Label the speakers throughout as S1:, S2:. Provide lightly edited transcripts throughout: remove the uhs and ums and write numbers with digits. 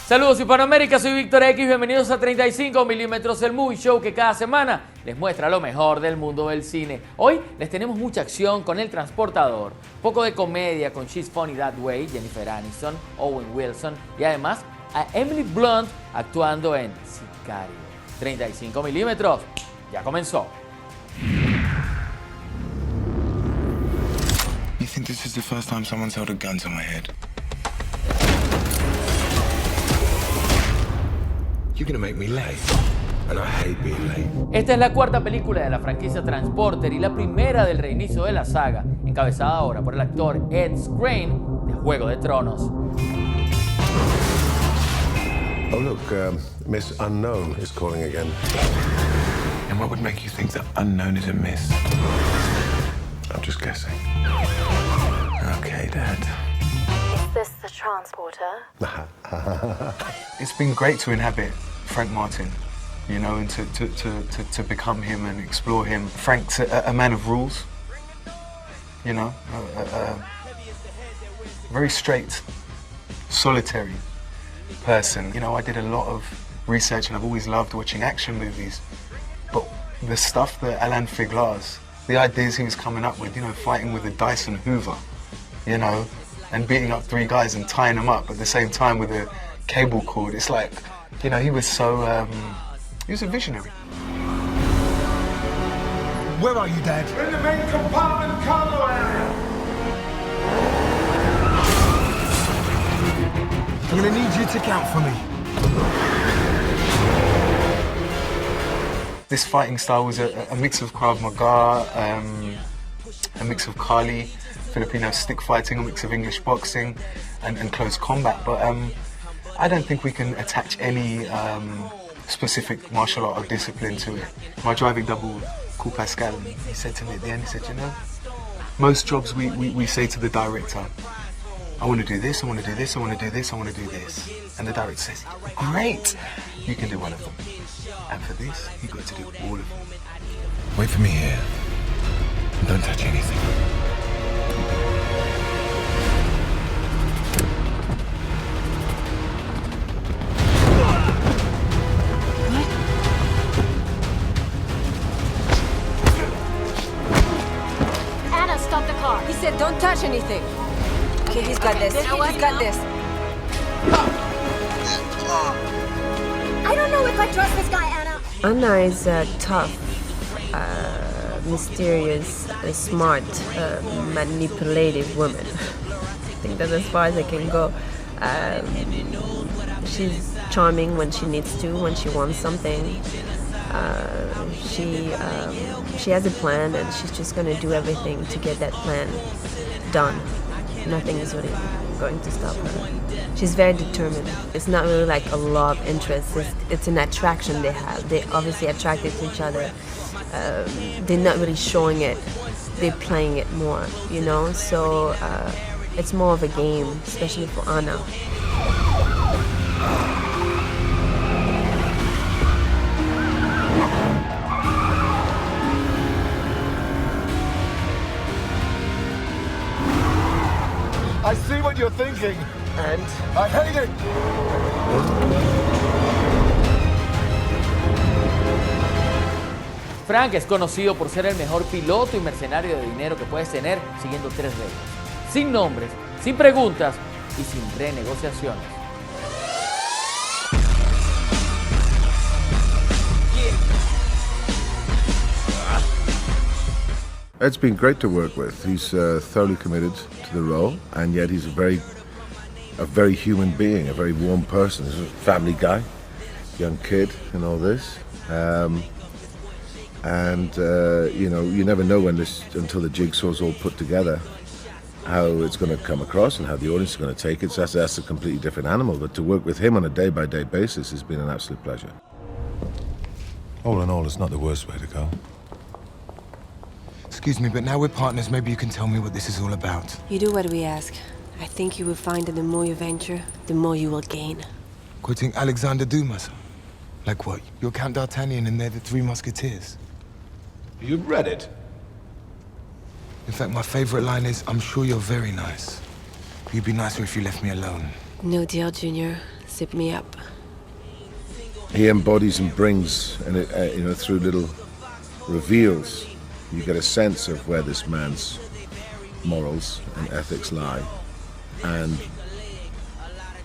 S1: Saludos Hispanoamérica, soy Víctor X, bienvenidos a 35 milímetros, el movie show que cada semana les muestra lo mejor del mundo del cine. Hoy les tenemos mucha acción con El Transportador, poco de comedia con She's Funny That Way, Jennifer Aniston, Owen Wilson y además a Emily Blunt actuando en Sicario. 35 milímetros, ya comenzó.
S2: You think this is the first time someone's held a gun to my head? You're gonna make me late, and I hate being late.
S1: Esta es la cuarta película de la franquicia Transporter y la primera del reinicio de la saga, encabezada ahora por el actor Ed Skrein de Juego de Tronos.
S3: Oh look, Miss Unknown is calling again.
S2: And what would make you think that unknown is a miss?
S3: I'm just guessing.
S2: Okay, Dad.
S4: Is this the Transporter?
S5: It's been great to inhabit Frank Martin, you know, and to become him and explore him. Frank's a man of rules, you know, a very straight, solitary person. You know, I did a lot of research and I've always loved watching action movies, but the stuff that Alain Figlars, the ideas he was coming up with, you know, fighting with a Dyson Hoover, you know, and beating up three guys and tying them up at the same time with a cable cord. It's like, you know, he was he was a visionary.
S6: Where are you, Dad?
S7: In the main compartment cargo area.
S6: I'm gonna need you to count for me.
S5: This fighting style was a mix of Krav Maga, a mix of Kali, Filipino stick fighting, a mix of English boxing and close combat. But I don't think we can attach any specific martial art or discipline to it. My driving double, called Pascal, he said to me at the end, he said, you know, most jobs we say to the director, I want to do this, I want to do this, I want to do this, I want to do this. And the director says, great, you can do one of them. And for this, you've got to do all of them.
S2: Wait for me here. And don't touch anything.
S4: Anna, stop the car.
S8: He said don't touch anything. Okay, he's got this. He's got this.
S4: I don't know if I trust this guy, Anna.
S8: Anna is a tough, mysterious, smart, manipulative woman. I think that's as far as I can go. She's charming when she needs to, when she wants something. She has a plan and she's just gonna do everything to get that plan done. Nothing is really going to stop her. She's very determined. It's not really like a love interest. It's an attraction they have. They obviously attracted to each other. They're not really showing it. They're playing it more, you know? So it's more of a game, especially for Anna.
S7: I see what you're thinking.
S6: And
S7: I hate it.
S1: Frank es conocido por ser el mejor piloto y mercenario de dinero que puedes tener siguiendo tres reglas: sin nombres, sin preguntas y sin renegociaciones.
S3: Ed's been great to work with. He's thoroughly committed to the role, and yet he's a very human being, a very warm person. He's a family guy, young kid, and all this. You know, you never know until the jigsaw's all put together, how it's going to come across and how the audience is going to take it. So that's a completely different animal. But to work with him on a day-by-day basis has been an absolute pleasure.
S2: All in all, it's not the worst way to go.
S6: excuse me, but now we're partners. Maybe you can tell me what this is all about.
S8: You do what we ask. I think you will find that the more you venture, the more you will gain.
S6: Quoting Alexander Dumas. Like what? You're Count D'Artagnan and they're the Three Musketeers.
S7: You've read it.
S6: In fact, my favorite line is, I'm sure you're very nice. You'd be nicer if you left me alone.
S8: No deal, Junior. zip me up.
S3: He embodies and brings, and through little reveals, you get a sense of where this man's morals and ethics lie, and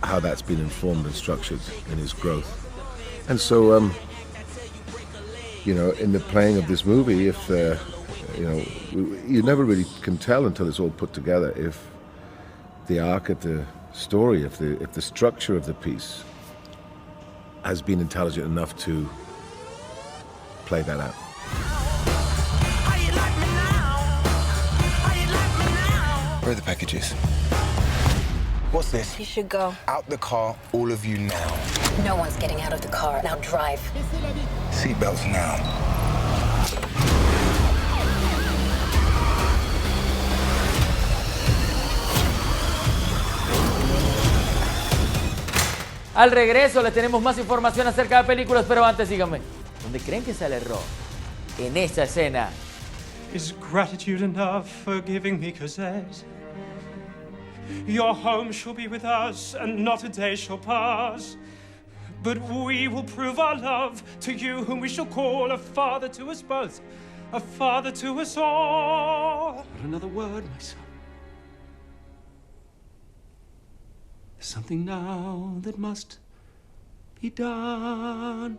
S3: how that's been informed and structured in his growth. And so, in the playing of this movie, if you never really can tell until it's all put together if the arc of the story, if the structure of the piece has been intelligent enough to play that out.
S6: Where are the packages? What's this?
S4: You should go.
S6: Out the car, all of you now.
S4: No one's getting out of the car. Now drive.
S6: Seatbelts now.
S1: Al regreso les tenemos más información acerca de películas, pero antes síganme. ¿Dónde creen que está el error? En esta escena.
S9: Is gratitude enough for giving me Cosette? Your home shall be with us, and not a day shall pass. But we will prove our love to you, whom we shall call a father to us both, a father to us all. Not another word, my son. There's something now that must be done.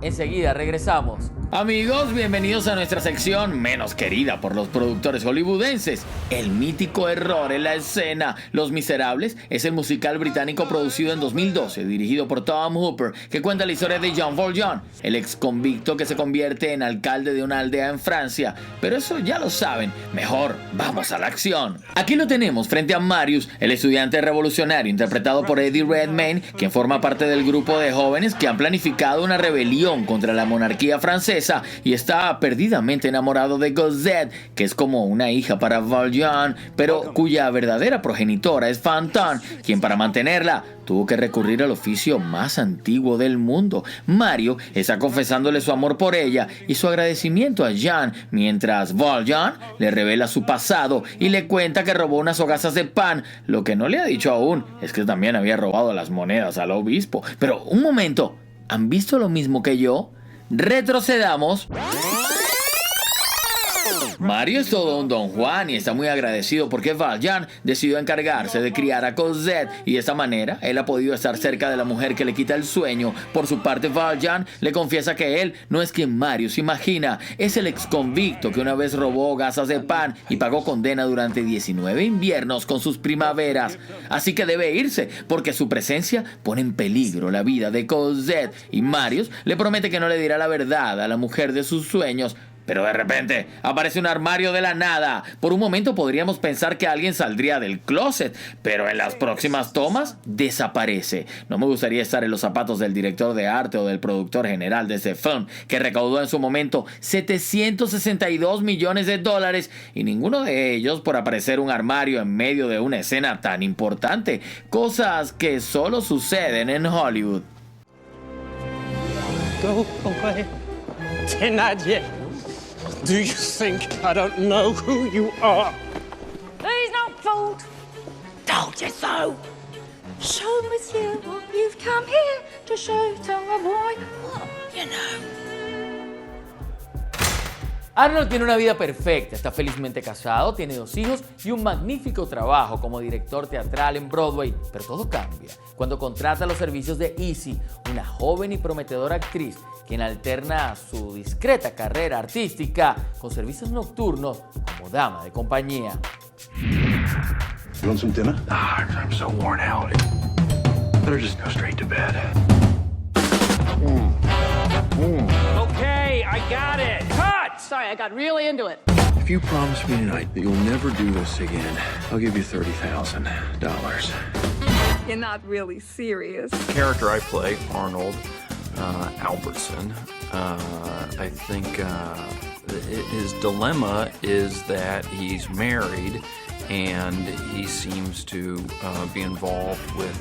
S1: Enseguida regresamos. Amigos, bienvenidos a nuestra sección menos querida por los productores hollywoodenses. El mítico error en la escena. Los Miserables es el musical británico producido en 2012, dirigido por Tom Hooper, que cuenta la historia de Jean Valjean, el ex convicto que se convierte en alcalde de una aldea en Francia. Pero eso ya lo saben. Mejor, vamos a la acción. Aquí lo tenemos frente a Marius, el estudiante revolucionario interpretado por Eddie Redmayne, quien forma parte del grupo de jóvenes que han planificado una rebelión contra la monarquía francesa y está perdidamente enamorado de Cosette, que es como una hija para Valjean, pero cuya verdadera progenitora es Fantine, quien para mantenerla tuvo que recurrir al oficio más antiguo del mundo. Mario está confesándole su amor por ella y su agradecimiento a Jean, mientras Valjean le revela su pasado y le cuenta que robó unas hogazas de pan. Lo que no le ha dicho aún es que también había robado las monedas al obispo. Pero un momento, ¿han visto lo mismo que yo? Retrocedamos. Mario es todo un Don Juan y está muy agradecido porque Valjean decidió encargarse de criar a Cosette y de esta manera él ha podido estar cerca de la mujer que le quita el sueño. Por su parte, Valjean le confiesa que él no es quien Mario se imagina, es el ex convicto que una vez robó gasas de pan y pagó condena durante 19 inviernos con sus primaveras. Así que debe irse porque su presencia pone en peligro la vida de Cosette y Marius le promete que no le dirá la verdad a la mujer de sus sueños. Pero de repente aparece un armario de la nada. Por un momento podríamos pensar que alguien saldría del closet, pero en las próximas tomas desaparece. No me gustaría estar en los zapatos del director de arte o del productor general de este film, que recaudó en su momento $762 millones y ninguno de ellos por aparecer un armario en medio de una escena tan importante. Cosas que solo suceden en Hollywood.
S9: Go away, Thénardier. Do you think I don't know who you are?
S4: Please don't fool. Told you so. Show monsieur what you've come here to show to a boy what you know.
S1: Arnold tiene una vida perfecta, está felizmente casado, tiene 2 hijos y un magnífico trabajo como director teatral en Broadway, pero todo cambia cuando contrata los servicios de Easy, una joven y prometedora actriz quien alterna su discreta carrera artística con servicios nocturnos como dama de compañía.
S2: You want some dinner? I'm so worn out. Better just go straight to bed.
S9: Okay, I got it. Cut!
S10: Sorry, I got really into it.
S2: If you promise me tonight that you'll never do this again, I'll give you $30,000.
S10: You're not really serious.
S11: The character I play, Arnold Albertson, I think his dilemma is that he's married and he seems to be involved with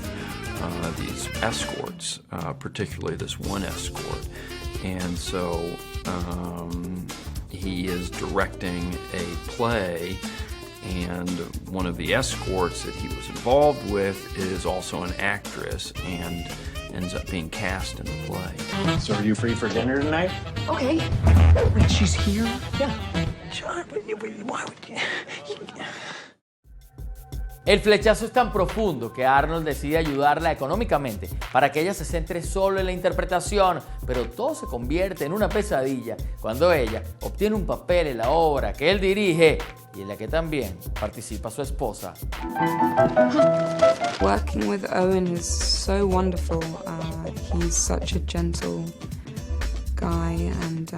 S11: these escorts, particularly this one escort. And so he is directing a play and one of the escorts that he was involved with is also an actress and ends up being cast in the play.
S12: So are you free for dinner tonight?
S4: Okay.
S12: Wait, she's here?
S4: Yeah.
S12: Sure, but why would you?
S1: El flechazo es tan profundo que Arnold decide ayudarla económicamente para que ella se centre solo en la interpretación, pero todo se convierte en una pesadilla cuando ella obtiene un papel en la obra que él dirige y en la que también participa su esposa.
S13: Working with Owen is so wonderful. He's such a gentle guy and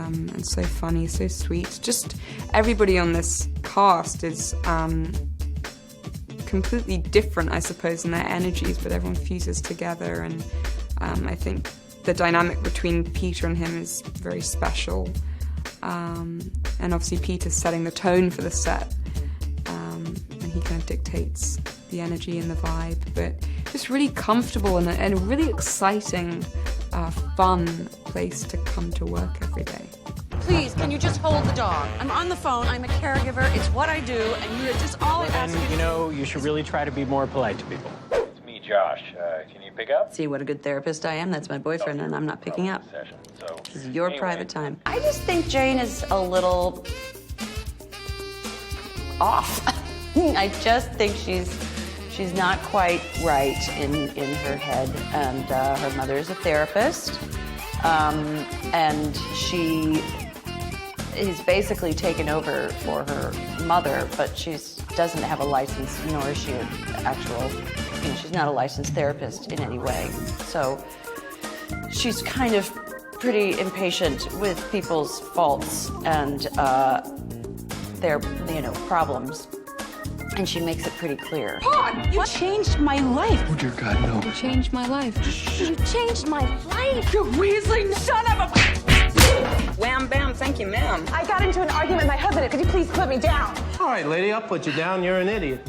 S13: so funny, so sweet. Just everybody on this cast is completely different, I suppose, in their energies, but everyone fuses together, and I think the dynamic between Peter and him is very special. And obviously Peter's setting the tone for the set, and he kind of dictates the energy and the vibe, but just really comfortable and a really exciting, fun place to come to work every day.
S10: Please, can you just hold the dog? I'm on the phone, I'm a caregiver, it's what I do, and you just all I ask you.
S12: You know, you should really try to be more polite to people. It's me, Josh. Can you pick up?
S10: See what a good therapist I am? That's my boyfriend, and I'm not picking up. This is your private time. I just think Jane is a little off. I just think she's not quite right in her head, and her mother is a therapist, and she is basically taken over for her mother, but she doesn't have a license, nor is she an actual, she's not a licensed therapist in any way. So she's kind of pretty impatient with people's faults and their, problems. And she makes it pretty clear.
S4: Paul, you changed my life.
S12: Oh, dear God, no.
S13: You changed my life.
S4: You changed my life.
S10: You Weasley son of a...
S13: Wham bam, thank you, ma'am.
S4: I got into an argument with my husband. Could you please put me down?
S12: All right, lady, I'll put you down. You're an idiot.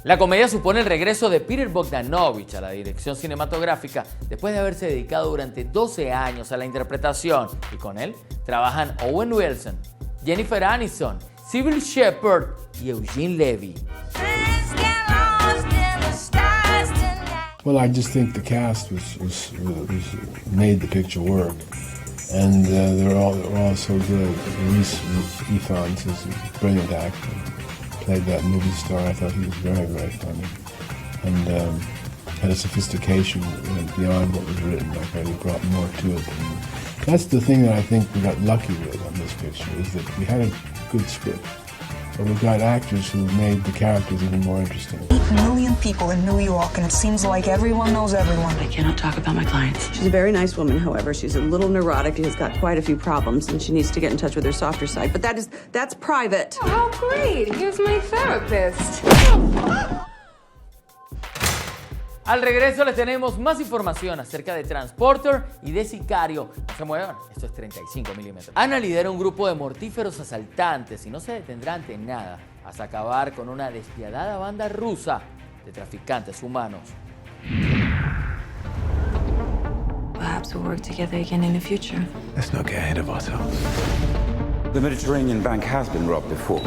S1: La comedia supone el regreso de Peter Bogdanovich a la dirección cinematográfica después de haberse dedicado durante 12 años a la interpretación, y con él trabajan Owen Wilson, Jennifer Aniston, Sybil Shepherd y Eugene Levy.
S14: Well, I just think the cast was made the picture work, and they're all so good. Reese Ifans is a brilliant actor. Played that movie star. I thought he was very, very funny, and had a sophistication beyond what was written. Like he brought more to it. And that's the thing that I think we got lucky with on this picture, is that we had a good script, but we got actors who made the characters even more interesting.
S15: 8 million people in New York, and it seems like everyone knows everyone.
S10: I cannot talk about my clients. She's a very nice woman, however. She's a little neurotic and has got quite a few problems, and she needs to get in touch with her softer side. But that's private.
S13: Oh, how great! Here's my therapist.
S1: Al regreso les tenemos más información acerca de Transporter y de Sicario. No se muevan, esto es 35 milímetros. Ana lidera un grupo de mortíferos asaltantes y no se detendrá ante nada hasta acabar con una despiadada banda rusa de traficantes humanos.
S16: Perhaps we'll work together again in the future.
S2: Let's not get ahead of ourselves.
S17: The Mediterranean bank has been robbed before,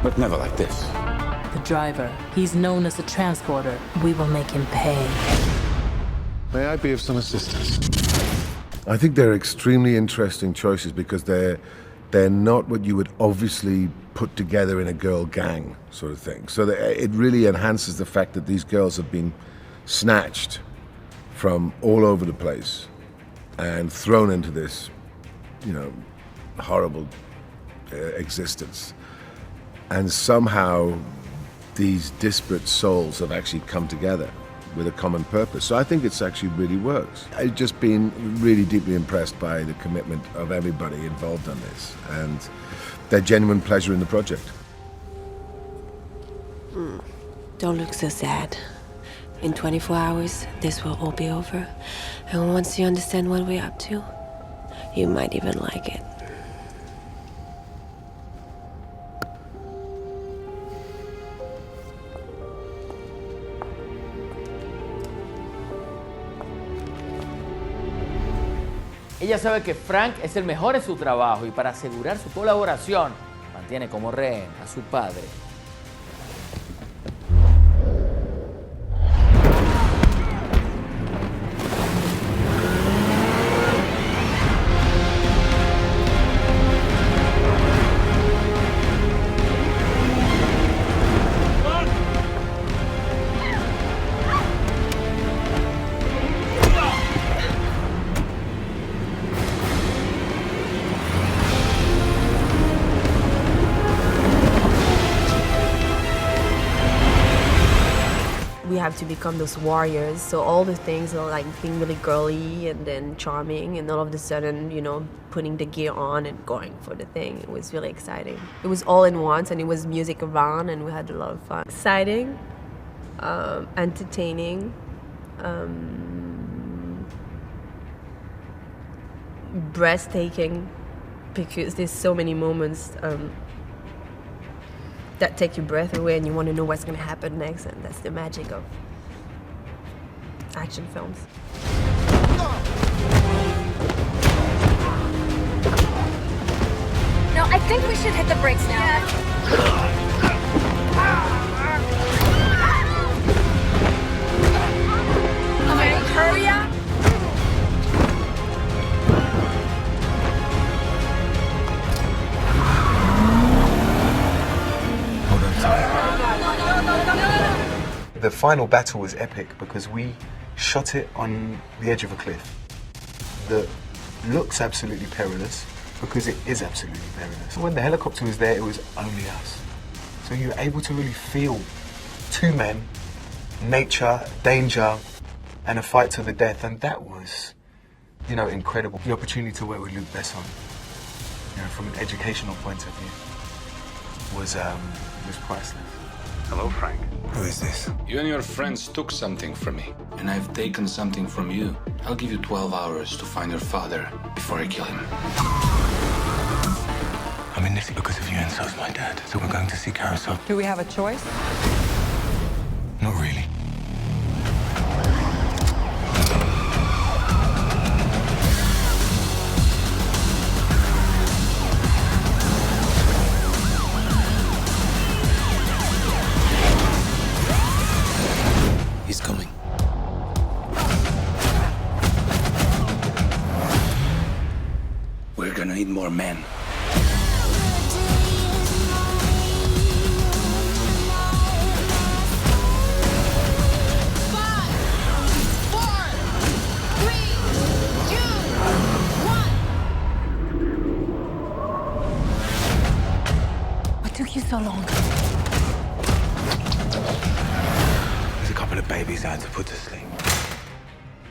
S17: but never like this.
S16: The driver, he's known as the transporter. We will make him pay.
S3: May I be of some assistance? I think they're extremely interesting choices because they're not what you would obviously put together in a girl gang sort of thing. So it really enhances the fact that these girls have been snatched from all over the place and thrown into this, horrible existence. And somehow these disparate souls have actually come together with a common purpose. So I think it's actually really works. I've just been really deeply impressed by the commitment of everybody involved on this and their genuine pleasure in the project.
S8: Don't look so sad. In 24 hours, this will all be over. And once you understand what we're up to, you might even like it.
S1: Ella sabe que Frank es el mejor en su trabajo y para asegurar su colaboración tiene como rehén a su padre.
S8: We have to become those warriors. So all the things are like being really girly and then charming, and all of a sudden, you know, putting the gear on and going for the thing. It was really exciting. It was all in once, and it was music around, and we had a lot of fun. Exciting, entertaining, breathtaking, because there's so many moments that take your breath away and you want to know what's going to happen next, and that's the magic of action films.
S4: No, I think we should hit the brakes now. Okay, hurry up.
S5: The final battle was epic because we shot it on the edge of a cliff that looks absolutely perilous because it is absolutely perilous. When the helicopter was there, it was only us. So you were able to really feel two men, nature, danger, and a fight to the death, and that was, you know, incredible. The opportunity to work with Luc Besson, you know, from an educational point of view, was priceless.
S17: Hello, Frank.
S6: Who is this?
S17: You and your friends took something from me, and I've taken something from you. I'll give you 12 hours to find your father before I kill him.
S6: I'm in this because of you, and so's my dad. So we're going to see Carousel.
S15: Do we have a choice?
S6: Not really.
S17: He's coming. We're gonna need more men.
S4: What took you so long?
S6: There's a couple of babies I had to put to sleep.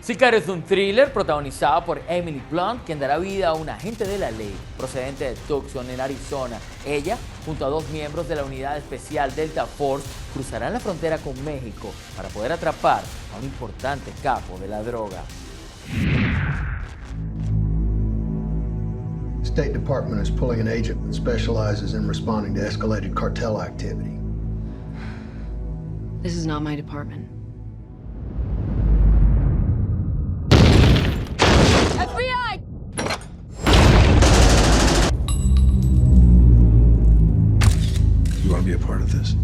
S1: Sicario es un thriller protagonizado por Emily Blunt, quien dará vida a un agente de la ley procedente de Tucson, en Arizona. Ella, junto a dos miembros de la unidad especial Delta Force, cruzarán la frontera con México para poder atrapar a un importante capo de la droga.
S18: State Department is pulling an agent that specializes in responding to escalated cartel activity.
S19: This is not my department.
S4: FBI!
S2: You want to be a part of this?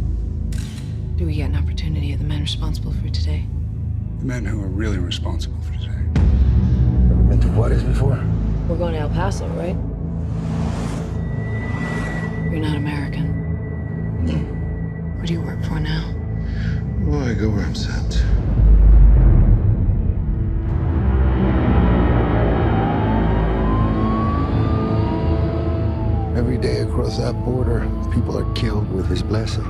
S19: Do we get an opportunity at the men responsible for today?
S2: The men who are really responsible for today.
S18: Ever been to Juarez before?
S19: We're going to El Paso, right? You're not American.
S2: No.
S19: What do you work for now?
S2: Well, I go where I'm sent.
S18: Every day across that border, people are killed with his blessing.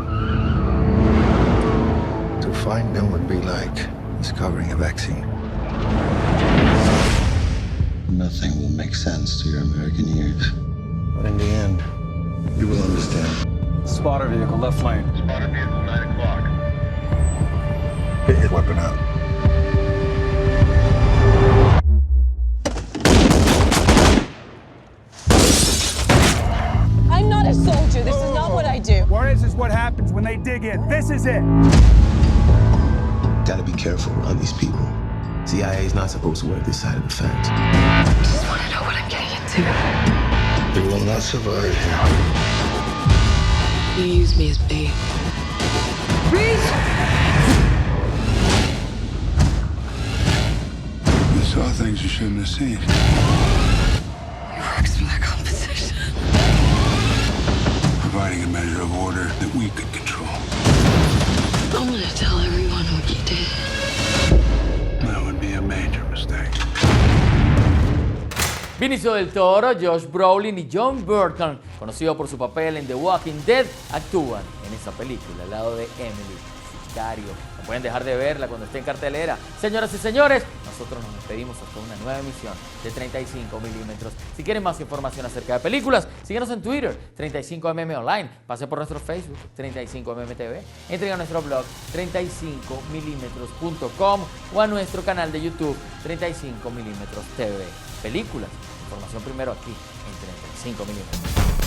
S18: To find them would be like discovering a vaccine.
S2: Nothing will make sense to your American ears.
S18: But in the end,
S2: You will understand.
S12: Spotter vehicle, left lane.
S2: Spotter vehicle, 9 o'clock. Get his weapon out.
S20: I'm not a soldier. This is not what I do.
S21: Juarez is what happens when they dig in. This is it.
S22: Gotta be careful around these people. CIA is not supposed to work this side of the fence.
S19: I just want to know what I'm getting into.
S2: You will not survive here.
S19: You used me as bait.
S2: You saw things you shouldn't have seen.
S19: You worked for that competition.
S2: Providing a measure of order that we could control.
S19: I'm gonna tell everyone what you did.
S2: That would be a major mistake.
S1: Benicio del Toro, Josh Brolin y John Burton, conocido por su papel en The Walking Dead, actúan en esa película al lado de Emily, Sicario. No pueden dejar de verla cuando esté en cartelera. Señoras y señores, nosotros nos despedimos hasta una nueva emisión de 35 milímetros. Si quieren más información acerca de películas, síguenos en Twitter, 35mm Online. Pase por nuestro Facebook, 35mm TV. Entren a nuestro blog, 35mm.com o a nuestro canal de YouTube, 35mm TV. Películas, información primero aquí en 35 milímetros.